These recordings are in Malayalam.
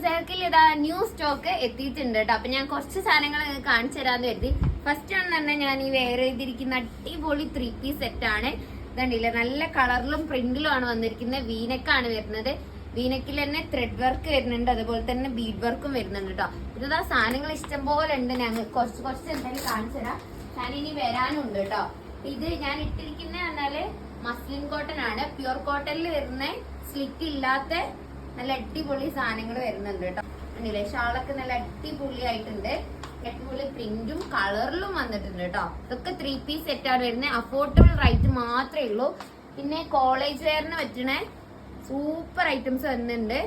സർക്കിൾ ഇതാ ന്യൂ സ്റ്റോക്ക് എത്തിയിട്ടുണ്ട് കേട്ടോ. അപ്പൊ ഞാൻ കുറച്ച് സാധനങ്ങൾ കാണിച്ചു തരാന്ന് കരുതി. ഫസ്റ്റ് ആണ് തന്നെ ഞാൻ ഈ വെയർ ചെയ്തിരിക്കുന്ന അടിപൊളി 3 പീസ് സെറ്റ് ആണ്. ഇതുണ്ടല്ലേ, നല്ല കളറിലും പ്രിന്റിലും ആണ് വന്നിരിക്കുന്നത്. വീനെക്കാണ് വരുന്നത്. വീനെക്കിൽ തന്നെ ത്രെഡ് വർക്ക് വരുന്നുണ്ട്, അതുപോലെ തന്നെ ബീഡ് വർക്കും വരുന്നുണ്ട് കേട്ടോ. ഇതാ സാധനങ്ങൾ ഇഷ്ടം പോലെ ഉണ്ട്. ഞങ്ങൾ കുറച്ച് എന്തായാലും കാണിച്ചു തരാം. ഞാൻ ഇനി വരാനുണ്ട് കേട്ടോ. ഇത് ഞാൻ ഇട്ടിരിക്കുന്ന പറഞ്ഞാല് മസ്ലിൻ കോട്ടൺ ആണ്. പ്യുർ കോട്ടണിൽ വരുന്ന സ്ലിറ്റ് ഇല്ലാത്ത നല്ല അടിപൊളി സാധനങ്ങൾ വരുന്നുണ്ട് കേട്ടോ. കണ്ടില്ലേ, ഷാളൊക്കെ നല്ല അടിപൊളിയായിട്ടുണ്ട്. അടിപൊളി പ്രിന്റും കളറിലും വന്നിട്ടുണ്ട് കേട്ടോ. ഇതൊക്കെ 3 പീസ് സെറ്റ് ആണ് വരുന്നത്. അഫോർഡബിൾ റേറ്റ് മാത്രമേ ഉള്ളൂ. പിന്നെ കോളേജ് വെയറിന് പറ്റണ സൂപ്പർ ഐറ്റംസ് വരുന്നുണ്ട്.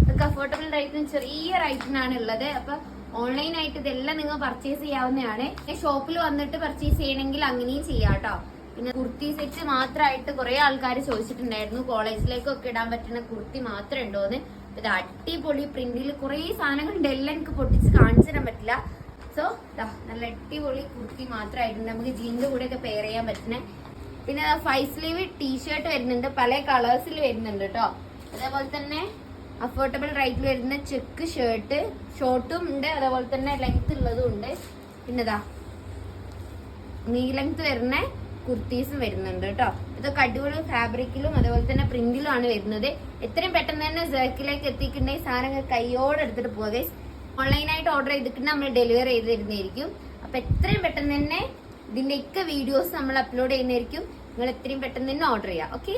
ഇതൊക്കെ അഫോർഡബിൾ റേറ്റിന് ചെറിയ റേറ്റിനാണ് ഉള്ളത്. അപ്പൊ ഓൺലൈൻ ആയിട്ട് ഇതെല്ലാം നിങ്ങൾ പർച്ചേസ് ചെയ്യാവുന്നതാണ്. ഷോപ്പിൽ വന്നിട്ട് പർച്ചേസ് ചെയ്യണമെങ്കിൽ അങ്ങനെയും ചെയ്യാം കേട്ടോ. പിന്നെ കുർത്തി സെറ്റ് മാത്രമായിട്ട് കുറെ ആൾക്കാർ ചോദിച്ചിട്ടുണ്ടായിരുന്നു, കോളേജിലേക്കൊക്കെ ഇടാൻ പറ്റുന്ന കുർത്തി മാത്രം ഉണ്ടോന്ന്. ഇത് അടിപൊളി പ്രിന്റിൽ കുറെ സാധനങ്ങളുണ്ട്. എല്ലാം എനിക്ക് പൊട്ടിച്ച് കാണിച്ചു തരാൻ പറ്റില്ല. സോ നല്ല അടിപൊളി കുർത്തി മാത്രമായിട്ടുണ്ട്. നമുക്ക് ജീനിന്റെ കൂടെ ഒക്കെ പെയർ ചെയ്യാൻ പറ്റുന്ന. പിന്നെ 5 സ്ലീവ് ടീഷർട്ട് വരുന്നുണ്ട്, പല കളേഴ്സിൽ വരുന്നുണ്ട് കേട്ടോ. അതേപോലെ തന്നെ അഫോർഡബിൾ റേറ്റിൽ വരുന്ന ചെക്ക് ഷർട്ട്, ഷോർട്ടും ഉണ്ട്, അതേപോലെ തന്നെ ലെങ്ത് ഉള്ളതും ഉണ്ട്. പിന്നെ നീ ലെങ്ത് വരുന്ന കുർത്തീസും വരുന്നുണ്ട് കേട്ടോ. ഇതൊക്കെ അടിപൊളി ഫാബ്രിക്കിലും അതേപോലെ തന്നെ പ്രിന്റിലും ആണ് വരുന്നത്. എത്രയും പെട്ടെന്ന് തന്നെ സർക്കിലേക്ക് എത്തിക്കുന്നുണ്ടെങ്കിൽ സാധനങ്ങൾ കൈയോടെ എടുത്തിട്ട് പോകുക. ഓൺലൈനായിട്ട് ഓർഡർ ചെയ്തിട്ട് നമ്മൾ ഡെലിവറി ചെയ്ത് തരുന്നതായിരിക്കും. അപ്പൊ എത്രയും പെട്ടെന്ന് തന്നെ ഇതിന്റെ ഒക്കെ വീഡിയോസ് നമ്മൾ അപ്ലോഡ് ചെയ്യുന്നതായിരിക്കും. നിങ്ങൾ എത്രയും പെട്ടെന്ന് തന്നെ ഓർഡർ ചെയ്യാം. ഓക്കെ.